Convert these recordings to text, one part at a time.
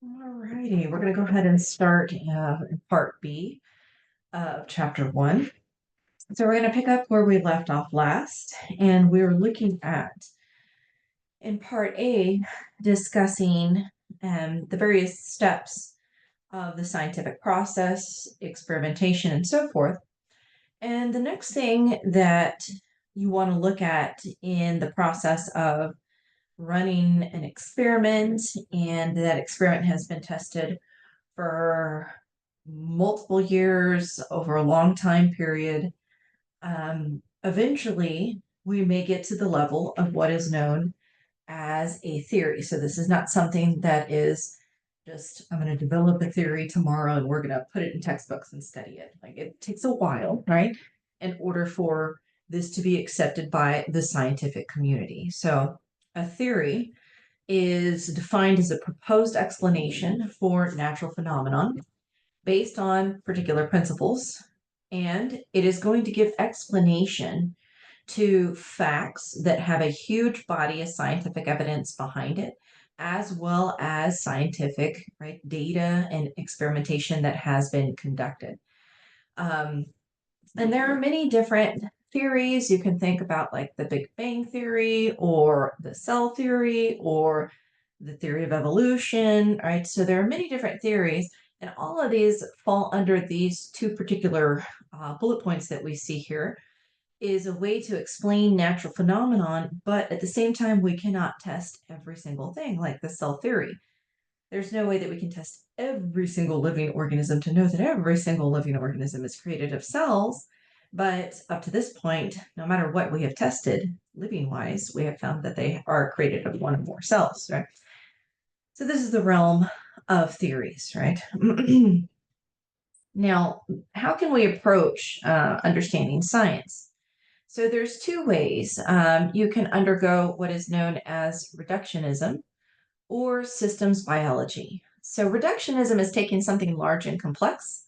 All righty, we're going to go ahead and start in part B of chapter 1. So we're going to pick up where we left off last, and we were looking at, in part A, discussing the various steps of the scientific process, experimentation, and so forth. And the next thing that you want to look at in the process of running an experiment, and that experiment has been tested for multiple years over a long time period. Eventually, we may get to the level of what is known as a theory. So, this is not something that is just, I'm going to develop a theory tomorrow and we're going to put it in textbooks and study it. Like, it takes a while, right? In order for this to be accepted by the scientific community. So, a theory is defined as a proposed explanation for natural phenomenon based on particular principles, and it is going to give explanation to facts that have a huge body of scientific evidence behind it, as well as scientific, right, data and experimentation that has been conducted. Um, and there are many different theories. You can think about like the Big Bang theory or the cell theory or the theory of evolution, right? So there are many different theories, and all of these fall under these two particular bullet points that we see here is a way to explain natural phenomenon, but at the same time, we cannot test every single thing like the cell theory. There's no way that we can test every single living organism to know that every single living organism is created of cells. But up to this point, no matter what we have tested living wise, we have found that they are created of one or more cells, right? So this is the realm of theories, right? Now, how can we approach understanding science? So there's two ways. You can undergo what is known as reductionism or systems biology. So reductionism is taking something large and complex,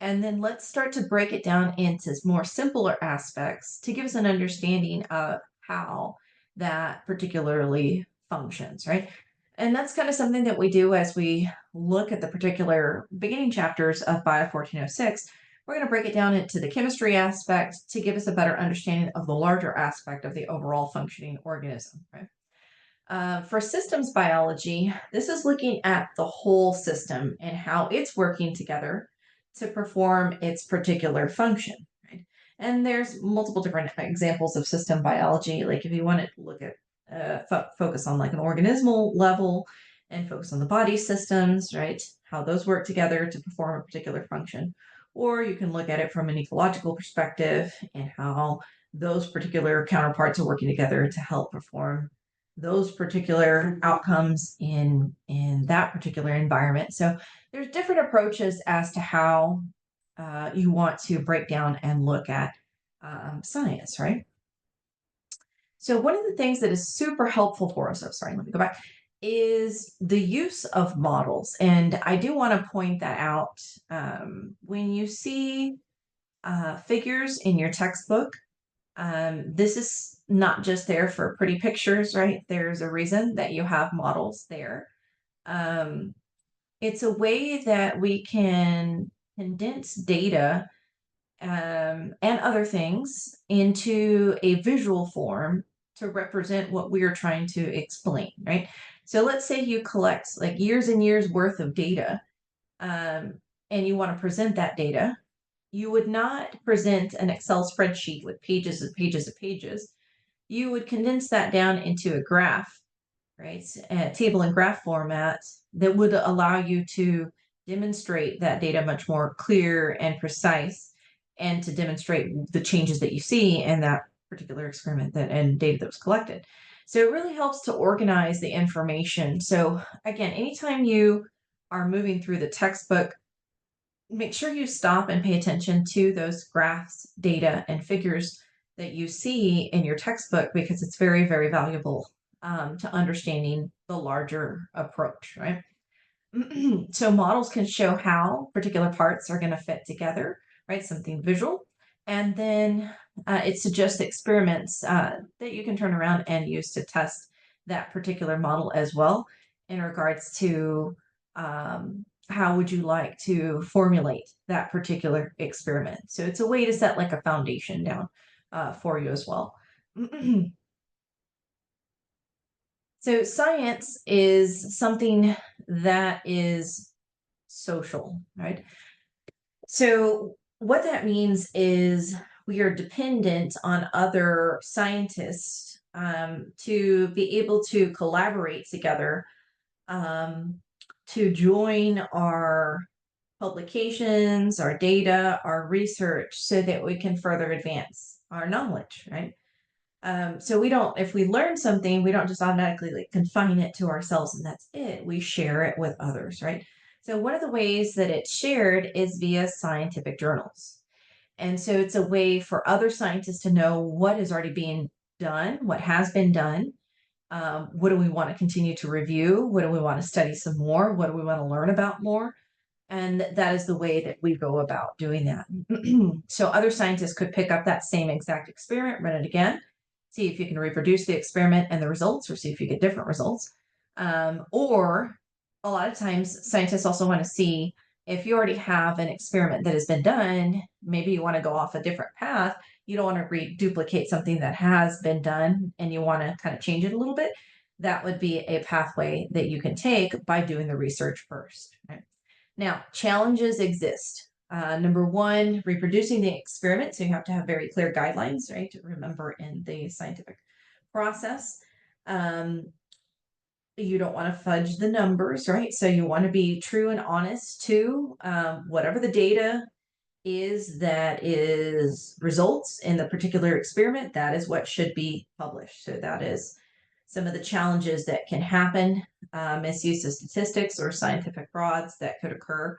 and then let's start to break it down into more simpler aspects to give us an understanding of how that particularly functions, right? And that's kind of something that we do as we look at the particular beginning chapters of Bio 1406. We're going to break it down into the chemistry aspect to give us a better understanding of the larger aspect of the overall functioning organism, right? For systems biology, this is looking at the whole system and how it's working together to perform its particular function, right? And there's multiple different examples of system biology. Like if you want to look at focus on like an organismal level and focus on the body systems, right? How those work together to perform a particular function. Or you can look at it from an ecological perspective and how those particular counterparts are working together to help perform those particular outcomes in that particular environment. So there's different approaches as to how you want to break down and look at science, right? So one of the things that is super helpful for us, oh, sorry, let me go back, is the use of models. And I do want to point that out. When you see figures in your textbook, this is not just there for pretty pictures, right? There's a reason that you have models there. Um, it's a way that we can condense data and other things into a visual form to represent what we are trying to explain, right? So let's say you collect like years and years worth of data, and you want to present that data. You would not present an Excel spreadsheet with pages and pages and pages. You would condense that down into a graph, right? A table and graph format that would allow you to demonstrate that data much more clear and precise, and to demonstrate the changes that you see in that particular experiment and data that was collected. So it really helps to organize the information. So again, anytime you are moving through the textbook, make sure you stop and pay attention to those graphs, data, and figures that you see in your textbook, because it's very, very valuable to understanding the larger approach, right? So models can show how particular parts are going to fit together, right? Something visual. And then it suggests experiments that you can turn around and use to test that particular model as well in regards to how would you like to formulate that particular experiment? So it's a way to set like a foundation down for you as well. So science is something that is social, right? So what that means is we are dependent on other scientists to be able to collaborate together um, to join our publications, our data, our research, so that we can further advance our knowledge, right? So we don't, if we learn something, we don't just automatically like confine it to ourselves and that's it. We share it with others, right? So one of the ways that it's shared is via scientific journals. And so it's a way for other scientists to know what is already being done, what has been done. What do we want to continue to review? What do we want to study some more? What do we want to learn about more? And that is the way that we go about doing that. So other scientists could pick up that same exact experiment, run it again, see if you can reproduce the experiment and the results, or see if you get different results. Or a lot of times, scientists also want to see if you already have an experiment that has been done, maybe you want to go off a different path. You don't want to reduplicate something that has been done and you want to kind of change it a little bit. That would be a pathway that you can take by doing the research first. Right? Now, challenges exist. Number one, reproducing the experiment. So you have to have very clear guidelines, right, to remember in the scientific process. Um, you don't want to fudge the numbers, right? So you want to be true and honest to whatever the data is that is results in the particular experiment. That is what should be published. So that is some of the challenges that can happen, misuse of statistics or scientific frauds that could occur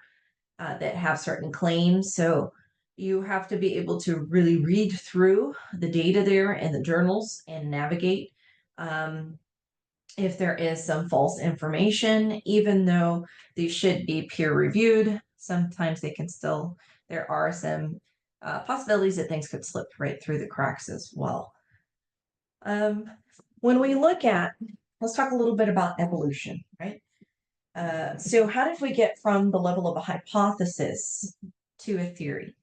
that have certain claims. So you have to be able to really read through the data there and the journals and navigate um, if there is some false information, even though these should be peer reviewed. Sometimes they can still, there are some possibilities that things could slip right through the cracks as well. Um, when we look at, let's talk a little bit about evolution, right? So how did we get from the level of a hypothesis to a theory?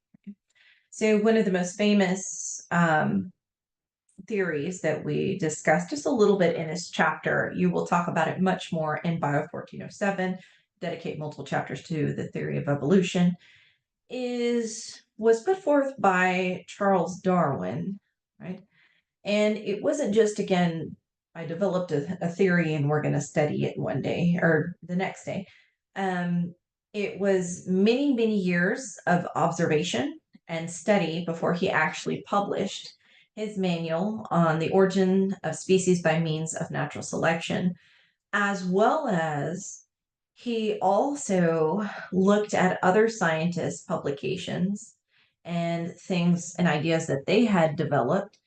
So one of the most famous theories that we discussed just a little bit in this chapter, you will talk about it much more in Bio 1407, dedicate multiple chapters to the theory of evolution, was put forth by Charles Darwin, right? And it wasn't just, again, I developed a theory and we're going to study it one day or the next day. Um, it was many, many years of observation and study before he actually published his manual on the origin of species by means of natural selection, as well as he also looked at other scientists' publications and things and ideas that they had developed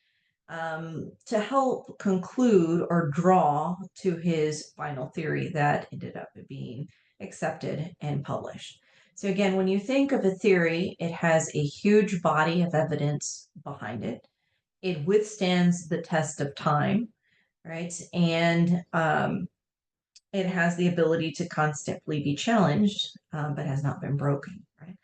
to help conclude or draw to his final theory that ended up being accepted and published. So, again, when you think of a theory, it has a huge body of evidence behind it. It withstands the test of time, right? And it has the ability to constantly be challenged, but has not been broken, right?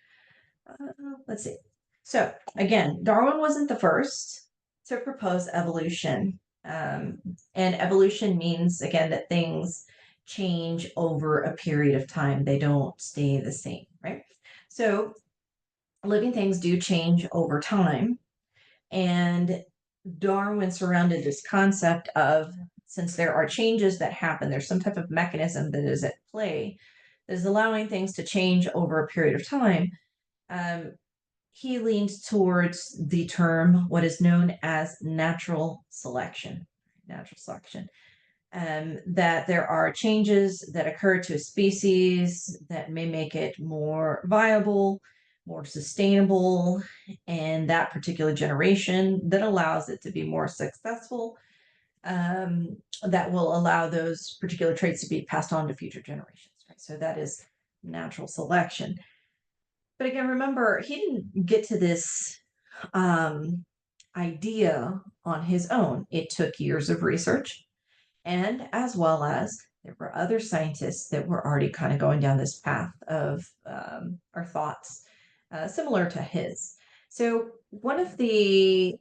Let's see. So again, Darwin wasn't the first to propose evolution. And evolution means, again, that things change over a period of time. They don't stay the same, right? So living things do change over time. And Darwin surrounded this concept of, since there are changes that happen, there's some type of mechanism that is at play that is allowing things to change over a period of time. Um, he leaned towards the term what is known as natural selection. Natural selection. That there are changes that occur to a species that may make it more viable, more sustainable in that particular generation, that allows it to be more successful, that will allow those particular traits to be passed on to future generations. Right? So that is natural selection. But again, remember, he didn't get to this idea on his own. It took years of research and as well as there were other scientists that were already kind of going down this path of or thoughts similar to his. So one of the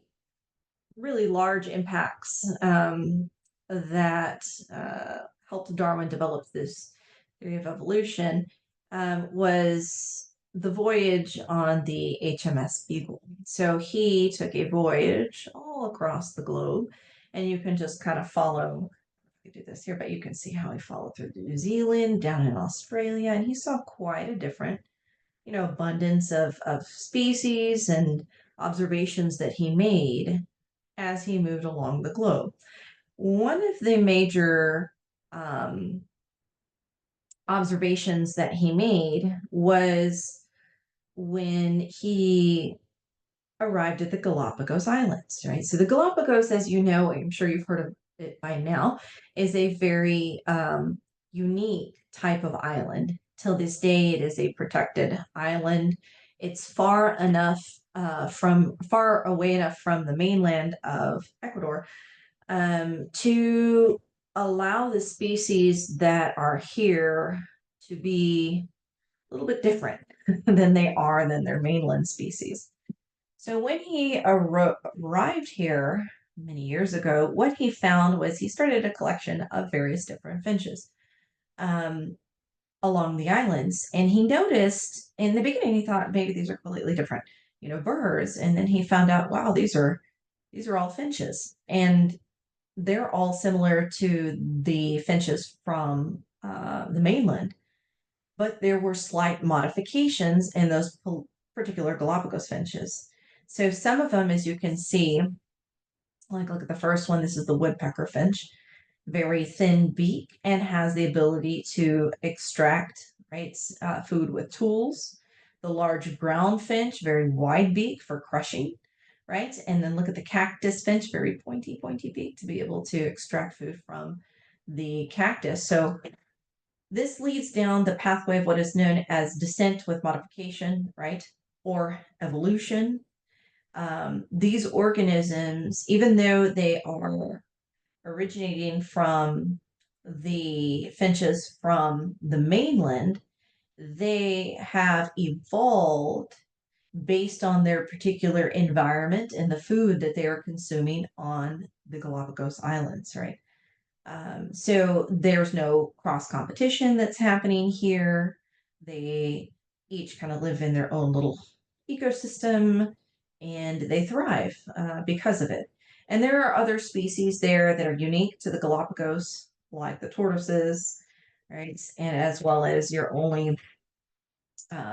really large impacts that helped Darwin develop this theory of evolution was the voyage on the HMS Beagle. So he took a voyage all across the globe, and you can just kind of follow. I do this here, but you can see how he followed through New Zealand, down in Australia, and he saw quite a different, abundance of species and observations that he made as he moved along the globe. One of the major observations that he made was when he arrived at the Galapagos Islands, right? So the Galapagos, as you know, I'm sure you've heard of it by now, is a very unique type of island. Till this day, it is a protected island. It's far away enough from the mainland of Ecuador to allow the species that are here to be a little bit different than their mainland species. So when he arrived here many years ago, what he found was he started a collection of various different finches along the islands. And he noticed in the beginning, he thought maybe these are completely different, birds. And then he found out, wow, these are all finches. And they're all similar to the finches from the mainland, but there were slight modifications in those particular Galapagos finches. So some of them, as you can see, like look at the first one, this is the woodpecker finch, very thin beak and has the ability to extract food with tools. The large brown finch, very wide beak for crushing, right? And then look at the cactus finch, very pointy beak to be able to extract food from the cactus. So this leads down the pathway of what is known as descent with modification, right? Or evolution. These organisms, even though they are originating from the finches from the mainland, they have evolved based on their particular environment and the food that they are consuming on the Galapagos Islands, right? So there's no cross competition that's happening here. They each kind of live in their own little ecosystem and they thrive because of it. And there are other species there that are unique to the Galapagos, like the tortoises, right? And as well as your only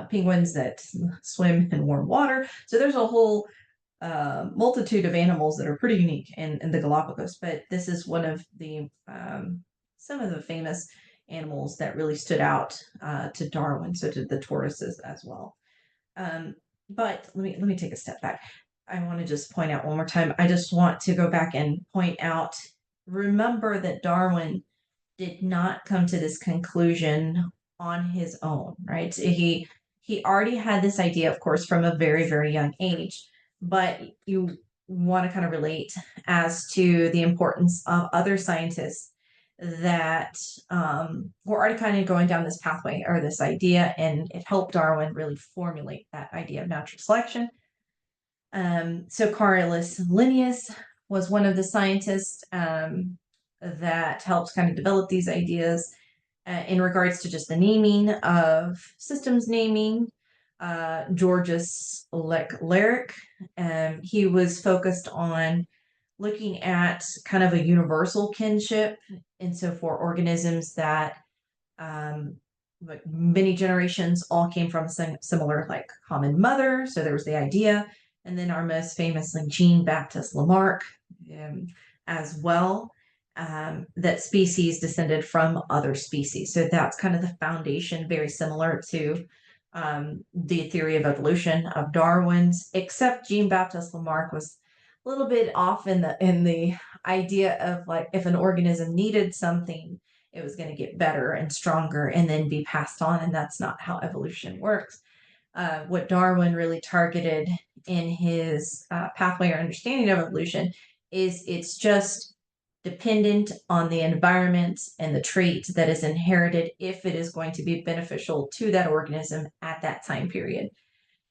penguins that swim in warm water. So there's a whole multitude of animals that are pretty unique in the Galapagos, but this is one of the some of the famous animals that really stood out to Darwin. So did the tortoises as well. But let me take a step back. I want to just point out one more time. I just want to go back and point out. Remember that Darwin did not come to this conclusion on his own, right? He already had this idea, of course, from a very, very young age, but you want to kind of relate as to the importance of other scientists that were already kind of going down this pathway or this idea, and it helped Darwin really formulate that idea of natural selection. So Carolus Linnaeus was one of the scientists that helped kind of develop these ideas in regards to just the naming of systems naming. Georges Leclerc, he was focused on looking at kind of a universal kinship, and so for organisms that like many generations all came from a similar like common mother. So there was the idea. And then our most famous, like Jean-Baptiste Lamarck, as well, that species descended from other species. So that's kind of the foundation, very similar to the theory of evolution of Darwin's, except Jean-Baptiste Lamarck was a little bit off in the idea of like if an organism needed something, it was going to get better and stronger and then be passed on, and that's not how evolution works. What Darwin really targeted in his pathway or understanding of evolution is it's just dependent on the environment and the trait that is inherited if it is going to be beneficial to that organism at that time period.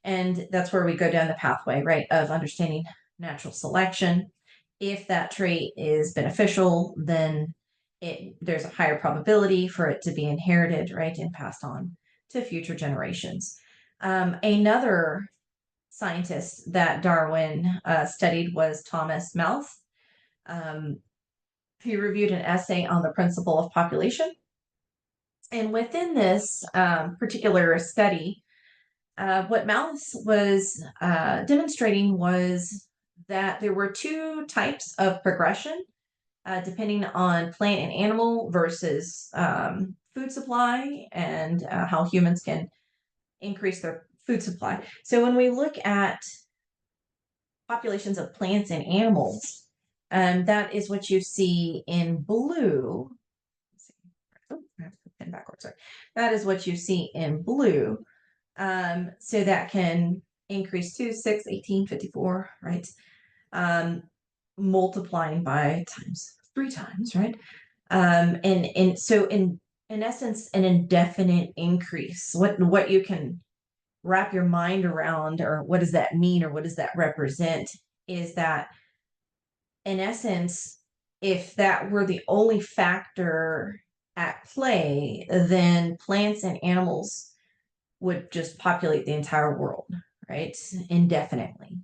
And that's where we go down the pathway, right, of understanding natural selection. If that trait is beneficial, then there's a higher probability for it to be inherited, right, and passed on to future generations. Another scientist that Darwin studied was Thomas Malthus. He reviewed an essay on the principle of population. And within this particular study, what Malthus was demonstrating was that there were two types of progression depending on plant and animal versus food supply and how humans can increase their food supply. So when we look at populations of plants and animals, that is what you see in blue. Oh, I have to put the pen backwards. Sorry. That is what you see in blue. So that can increase 2, 6, 18, 54, right? Multiplying by times 3 times, right? And so in essence, an indefinite increase. What you can wrap your mind around, or what does that mean, or what does that represent, is that in essence, if that were the only factor at play, then plants and animals would just populate the entire world, right? Indefinitely.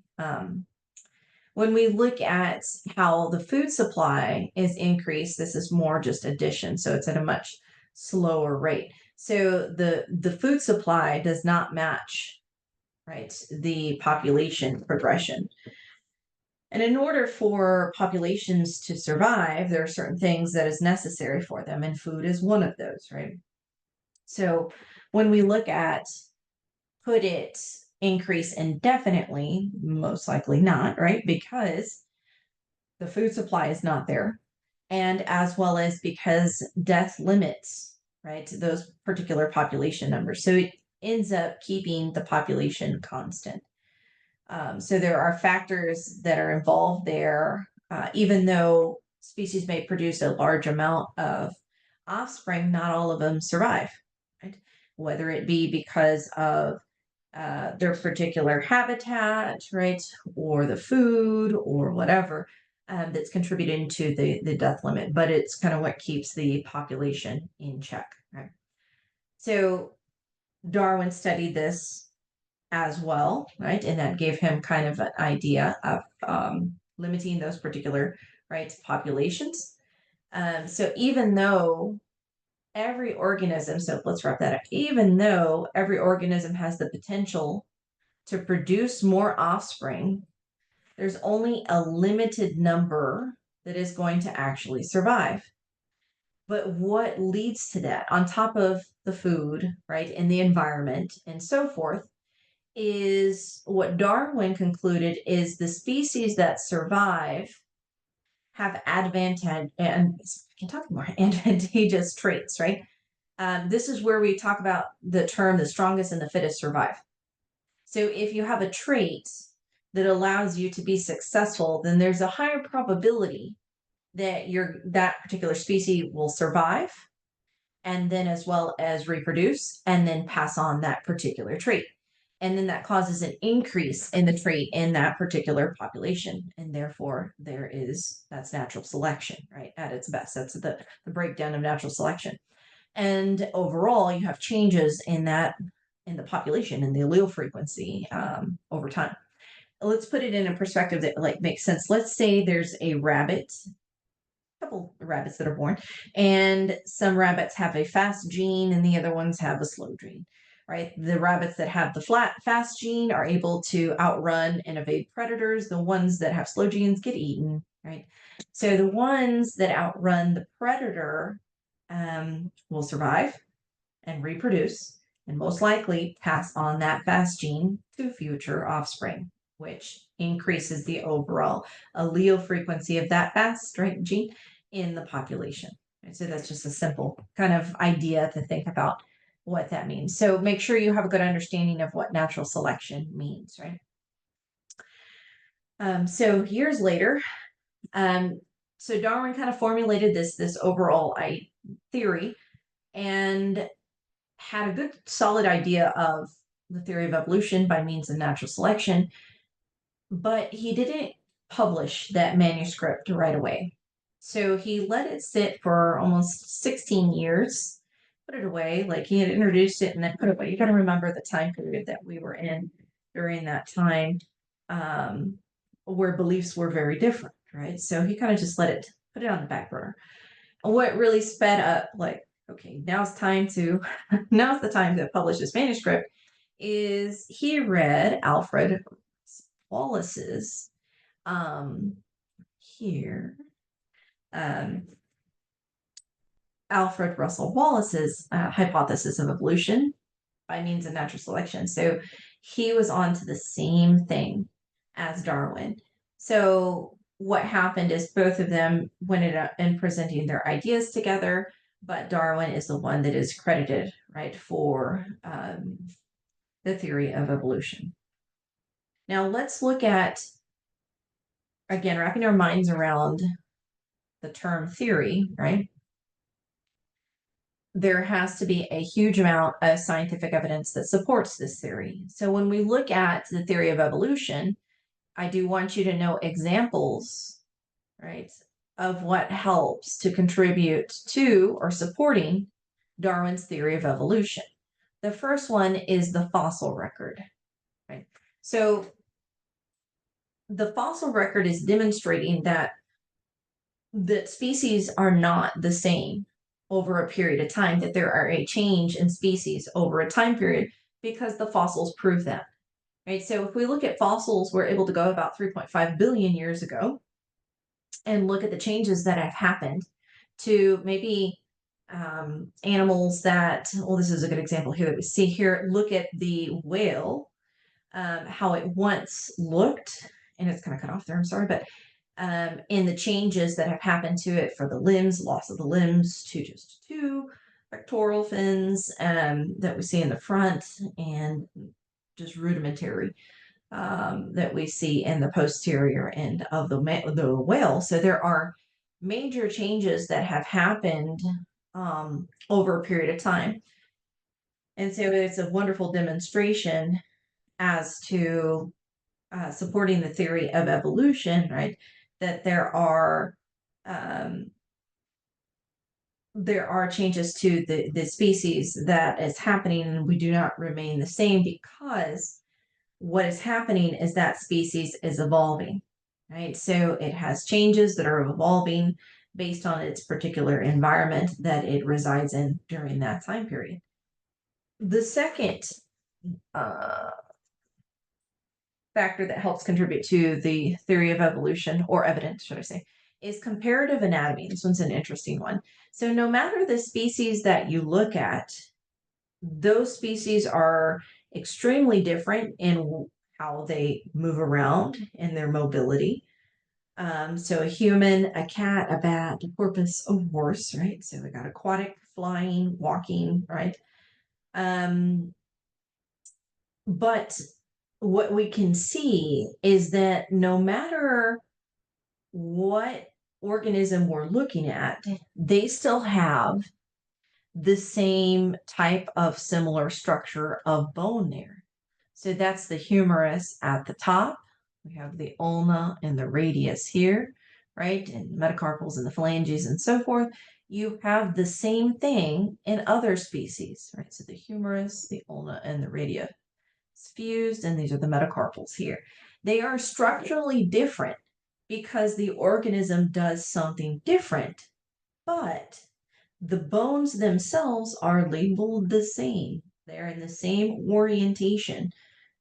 When we look at how the food supply is increased, this is more just addition, so it's at a much slower rate. So the food supply does not match, right, the population progression. And in order for populations to survive, there are certain things that is necessary for them, and food is one of those, right? So when we look at could it increase indefinitely? Most likely not, right? Because the food supply is not there. And as well as because death limits, right, those particular population numbers. So it ends up keeping the population constant. So there are factors that are involved there. Even though species may produce a large amount of offspring, not all of them survive, right? Whether it be because of their particular habitat, right, or the food, or whatever that's contributing to the death limit. But it's kind of what keeps the population in check, right? So Darwin studied this as well, right, and that gave him kind of an idea of limiting those particular, right, populations. So even though every organism, so let's wrap that up, even though every organism has the potential to produce more offspring, there's only a limited number that is going to actually survive. But what leads to that, on top of the food, right, and the environment and so forth, is what Darwin concluded is the species that survive have advantageous traits, right? This is where we talk about the term the strongest and the fittest survive. So if you have a trait that allows you to be successful, then there's a higher probability that that particular species will survive, and then as well as reproduce and then pass on that particular trait. And then that causes an increase in the trait in that particular population. And therefore that's natural selection, right? At its best. That's the breakdown of natural selection. And overall, you have changes in the population and the allele frequency over time. Let's put it in a perspective that makes sense. Let's say there's a rabbit, couple rabbits that are born, and some rabbits have a fast gene and the other ones have a slow gene, right? The rabbits that have the fast gene are able to outrun and evade predators. The ones that have slow genes get eaten, right? So the ones that outrun the predator will survive and reproduce, and most likely pass on that fast gene to future offspring, which increases the overall allele frequency of that fast gene in the population. And so that's just a simple kind of idea to think about what that means. So make sure you have a good understanding of what natural selection means, right? So years later, So Darwin kind of formulated this overall theory and had a good solid idea of the theory of evolution by means of natural selection, but he didn't publish that manuscript right away. So he let it sit for almost 16 years, put it away, like he had introduced it and then put it away. You got to remember the time period that we were in during that time, where beliefs were very different, right? So he kind of just put it on the back burner. And what really sped up, like, okay, now's the time to publish this manuscript, is he read Alfred Wallace's um here um Alfred Russel Wallace's hypothesis of evolution by means of natural selection. So he was on to the same thing as Darwin. So what happened is both of them went up in presenting their ideas together, but Darwin is the one that is credited, right, for the theory of evolution. Now let's look at, again, wrapping our minds around the term theory, right? There has to be a huge amount of scientific evidence that supports this theory. So when we look at the theory of evolution, I do want you to know examples, right, of what helps to contribute to or supporting Darwin's theory of evolution. The first one is the fossil record, right? So the fossil record is demonstrating that species are not the same over a period of time, that there are a change in species over a time period because the fossils prove that, right? So if we look at fossils, we're able to go about 3.5 billion years ago and look at the changes that have happened to maybe animals that, well, this is a good example here that we see here. Look at the whale, how it once looked, and it's kind of cut off there, I'm sorry, but in the changes that have happened to it for the limbs, loss of the limbs to just two pectoral fins that we see in the front, and just rudimentary that we see in the posterior end of the whale. So there are major changes that have happened over a period of time. And so it's a wonderful demonstration as to supporting the theory of evolution, right? That there are changes to the species that is happening, and we do not remain the same because what is happening is that species is evolving, right? So it has changes that are evolving based on its particular environment that it resides in during that time period. The second factor that helps contribute to the theory of evolution, or evidence, should I say, is comparative anatomy. This one's an interesting one. So no matter the species that you look at, those species are extremely different in how they move around and their mobility. So a human, a cat, a bat, a porpoise, a horse, right? So we got aquatic, flying, walking, right? But what we can see is that no matter what organism we're looking at, they still have the same type of similar structure of bone there. So that's the humerus at the top. We have the ulna and the radius here, right? And metacarpals and the phalanges and so forth. You have the same thing in other species, right? So the humerus, the ulna, and the radius fused, and these are the metacarpals here. They are structurally different because the organism does something different, but the bones themselves are labeled the same. They're in the same orientation,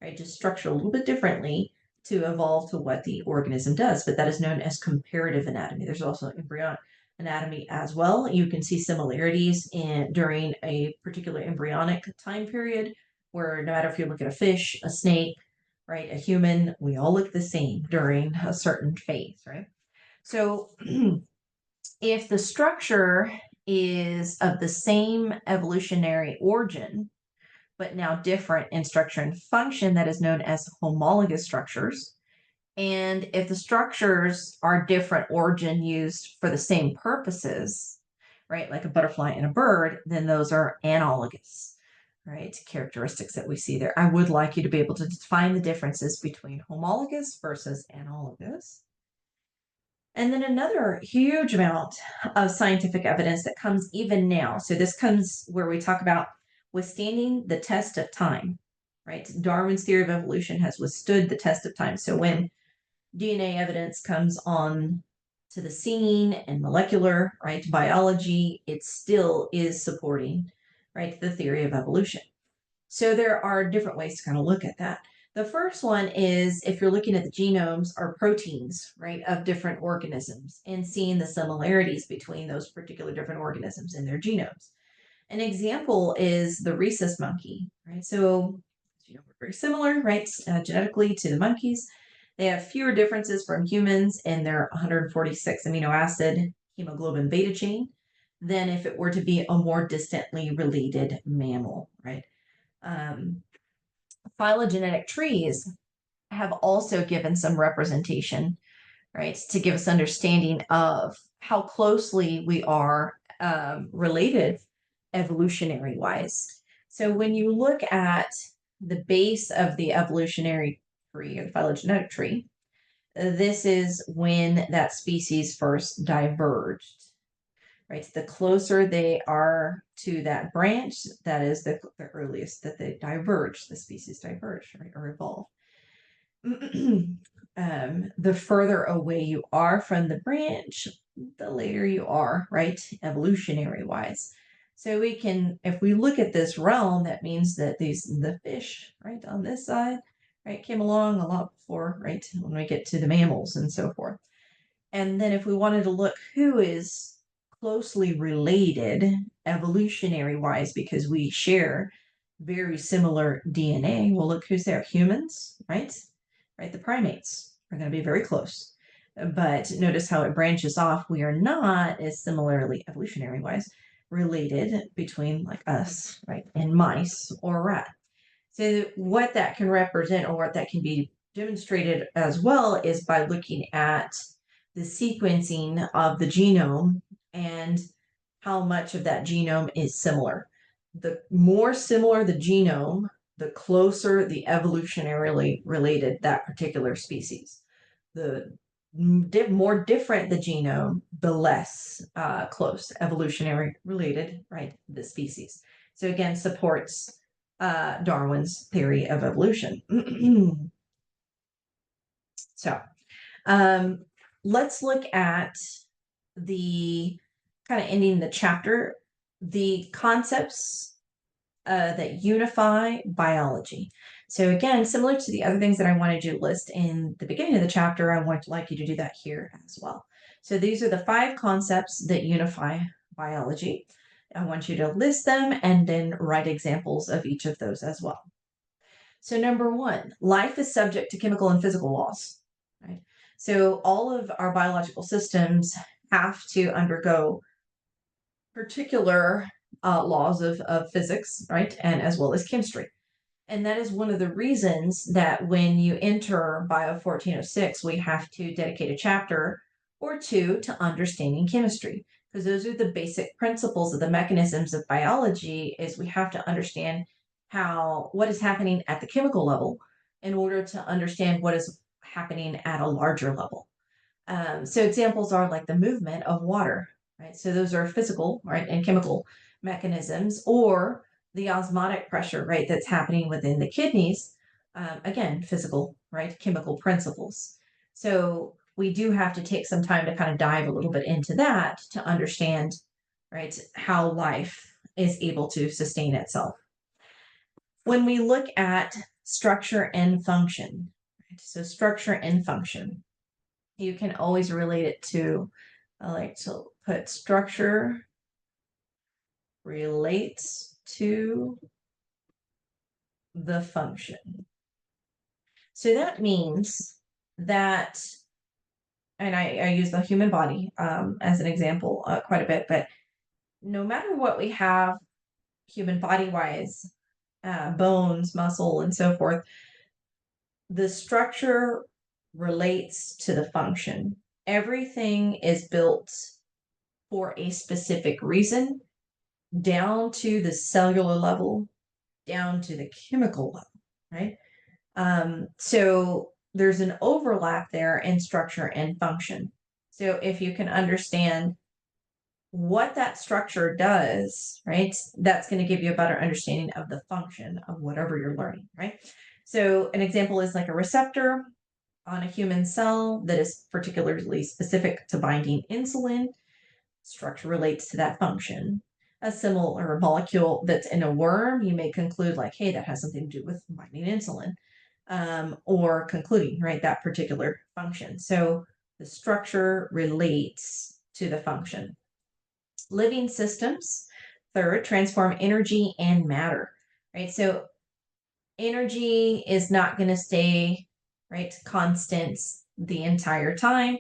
right? Just structured a little bit differently to evolve to what the organism does, but that is known as comparative anatomy. There's also embryonic anatomy as well. You can see similarities during a particular embryonic time period where no matter if you look at a fish, a snake, right, a human, we all look the same during a certain phase, right? So if the structure is of the same evolutionary origin, but now different in structure and function, that is known as homologous structures. And if the structures are different origin used for the same purposes, right, like a butterfly and a bird, then those are analogous, right, characteristics that we see there. I would like you to be able to define the differences between homologous versus analogous. And then another huge amount of scientific evidence that comes even now. So this comes where we talk about withstanding the test of time, right? Darwin's theory of evolution has withstood the test of time. So when DNA evidence comes on to the scene and molecular, right, biology, it still is supporting, right, the theory of evolution. So there are different ways to kind of look at that. The first one is if you're looking at the genomes or proteins, right, of different organisms and seeing the similarities between those particular different organisms in their genomes. An example is the rhesus monkey, right? So, we're very similar, right, genetically to the monkeys. They have fewer differences from humans in their 146 amino acid hemoglobin beta chain than if it were to be a more distantly related mammal, right? Um, Phylogenetic trees have also given some representation, right, to give us understanding of how closely we are related evolutionary wise. So when you look at the base of the evolutionary tree or the phylogenetic tree, this is when that species first diverged, right? The closer they are to that branch, that is the earliest that they diverge, the species diverge, right, or evolve. The further away you are from the branch, the later you are, right, evolutionary wise. So we can, if we look at this realm, that means that the fish, right, on this side, right, came along a lot before, right, when we get to the mammals and so forth. And then if we wanted to look who is closely related evolutionary wise, because we share very similar DNA, well, look who's there. Humans, right? Right, the primates are going to be very close. But notice how it branches off. We are not as similarly evolutionary wise related between like us, right, and mice or rat. So what that can represent or what that can be demonstrated as well is by looking at the sequencing of the genome and how much of that genome is similar. The more similar the genome, the closer the evolutionarily related that particular species. The more different the genome, the less close evolutionary related, right, the species. So again, supports Darwin's theory of evolution. So let's look at the kind of ending the chapter, the concepts that unify biology. So again, similar to the other things that I wanted you to list in the beginning of the chapter, I would like you to do that here as well. So these are the 5 concepts that unify biology. I want you to list them and then write examples of each of those as well. So number 1, life is subject to chemical and physical laws, right? So all of our biological systems have to undergo particular laws of physics, right? And as well as chemistry. And that is one of the reasons that when you enter Bio 1406, we have to dedicate a chapter or 2 to understanding chemistry, because those are the basic principles of the mechanisms of biology. Is we have to understand what is happening at the chemical level in order to understand what is happening at a larger level. So examples are like the movement of water, right? So those are physical, right, and chemical mechanisms, or the osmotic pressure, right, that's happening within the kidneys. Again, physical, right, chemical principles. So we do have to take some time to kind of dive a little bit into that to understand, right, how life is able to sustain itself. When we look at structure and function, right, so structure and function, you can always relate it to, I like to put structure relates to the function. So that means that, and I use the human body as an example quite a bit, but no matter what we have human body wise, bones, muscle, and so forth, the structure relates to the function. Everything is built for a specific reason, down to the cellular level, down to the chemical level, right? So there's an overlap there in structure and function. So if you can understand what that structure does, right, that's going to give you a better understanding of the function of whatever you're learning, right? So an example is like a receptor on a human cell that is particularly specific to binding insulin. Structure relates to that function. A similar molecule that's in a worm, you may conclude like, hey, that has something to do with binding insulin, or concluding, right, that particular function. So the structure relates to the function. Living systems, third, transform energy and matter, right? So energy is not going to stay, right, constant the entire time.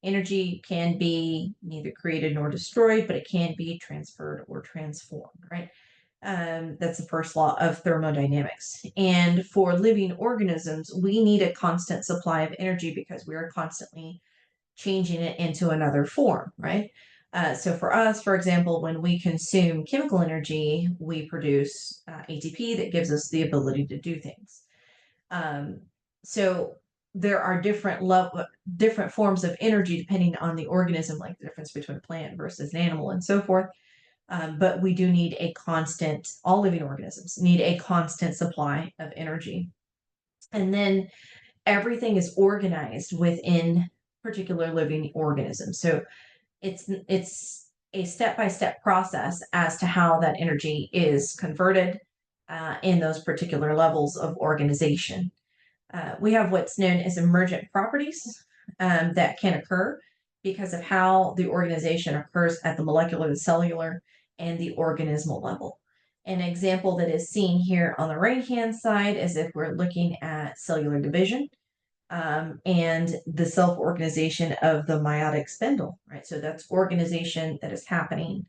Energy can be neither created nor destroyed, but it can be transferred or transformed, right? That's the first law of thermodynamics. And for living organisms, we need a constant supply of energy because we are constantly changing it into another form, right? So for us, for example, when we consume chemical energy, we produce ATP that gives us the ability to do things. So there are different forms of energy depending on the organism, like the difference between a plant versus an animal and so forth. But we do need a constant, all living organisms need a constant supply of energy. And then everything is organized within particular living organisms. So it's a step-by-step process as to how that energy is converted in those particular levels of organization. We have what's known as emergent properties that can occur because of how the organization occurs at the molecular, the cellular, and the organismal level. An example that is seen here on the right-hand side is if we're looking at cellular division and the self-organization of the meiotic spindle, right? So that's organization that is happening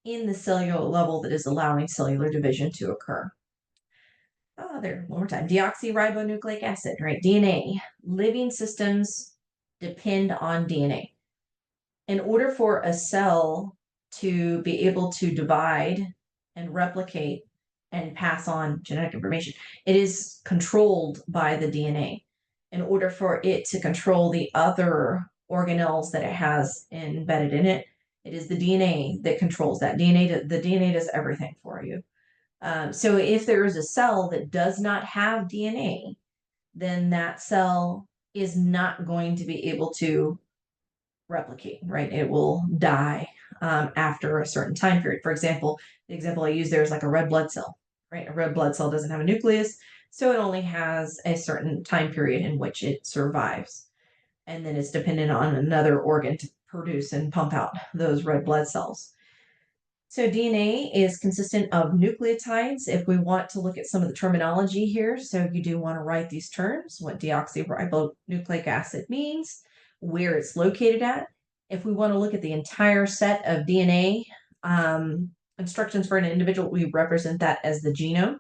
in the cellular level that is allowing cellular division to occur. There, one more time. Deoxyribonucleic acid, right? DNA. Living systems depend on DNA. In order for a cell to be able to divide and replicate and pass on genetic information, it is controlled by the DNA. In order for it to control the other organelles that it has embedded in it, it is the DNA that controls that. The DNA does everything for you. So if there is a cell that does not have DNA, then that cell is not going to be able to replicate, right? It will die after a certain time period. For example, the example I use there is like a red blood cell, right? A red blood cell doesn't have a nucleus, so it only has a certain time period in which it survives. And then it's dependent on another organ to produce and pump out those red blood cells. So DNA is consistent of nucleotides. If we want to look at some of the terminology here, so you do want to write these terms, what deoxyribonucleic acid means, where it's located at. If we want to look at the entire set of DNA instructions for an individual, we represent that as the genome.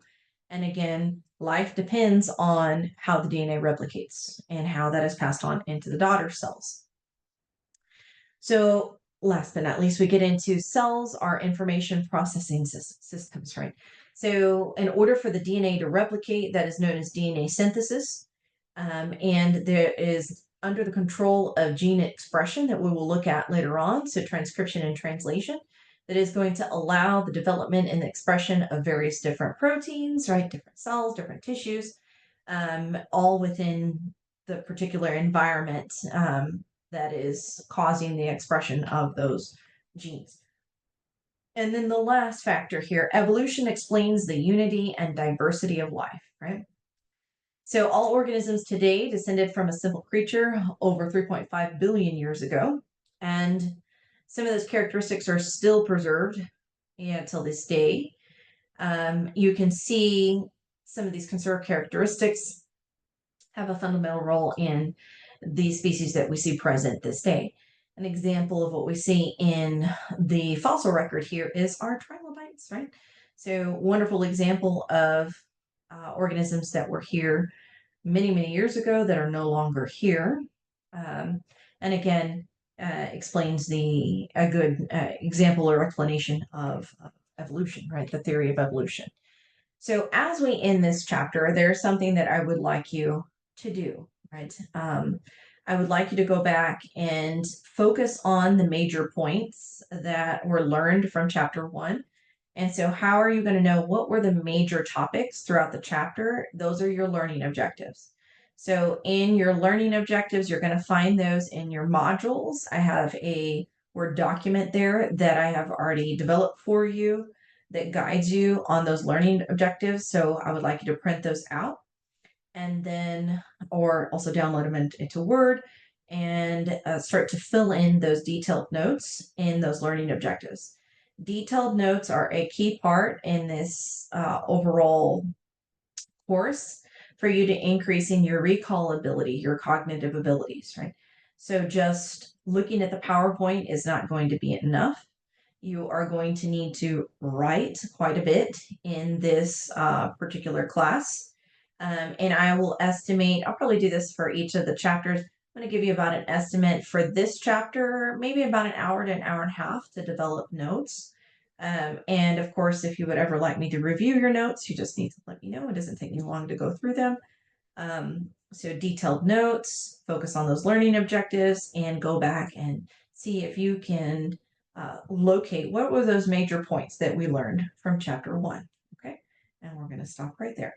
And again, life depends on how the DNA replicates and how that is passed on into the daughter cells. So last but not least, we get into cells are information processing systems, right? So in order for the DNA to replicate, that is known as DNA synthesis. And there is under the control of gene expression that we will look at later on, so transcription and translation, that is going to allow the development and the expression of various different proteins, right? Different cells, different tissues, all within the particular environment that is causing the expression of those genes. And then the last factor here, evolution explains the unity and diversity of life, right? So all organisms today descended from a simple creature over 3.5 billion years ago. And some of those characteristics are still preserved until this day. You can see some of these conserved characteristics have a fundamental role in the species that we see present this day. An example of what we see in the fossil record here is our trilobites, right? So wonderful example of organisms that were here many, many years ago that are no longer here. And again, explains a good example or explanation of evolution, right? The theory of evolution. So as we end this chapter, there's something that I would like you to do, right? I would like you to go back and focus on the major points that were learned from chapter 1. And so how are you going to know what were the major topics throughout the chapter? Those are your learning objectives. So in your learning objectives, you're going to find those in your modules. I have a Word document there that I have already developed for you that guides you on those learning objectives. So I would like you to print those out and then, or also download them into Word and start to fill in those detailed notes in those learning objectives. Detailed notes are a key part in this overall course for you to increase in your recall ability, your cognitive abilities, right? So just looking at the PowerPoint is not going to be enough. You are going to need to write quite a bit in this particular class. And I will estimate, I'll probably do this for each of the chapters. I'm going to give you about an estimate for this chapter, maybe about an hour to an hour and a half to develop notes. And of course, if you would ever like me to review your notes, you just need to let me know. It doesn't take me long to go through them. So detailed notes, focus on those learning objectives, and go back and see if you can locate what were those major points that we learned from chapter 1. Okay, and we're going to stop right there.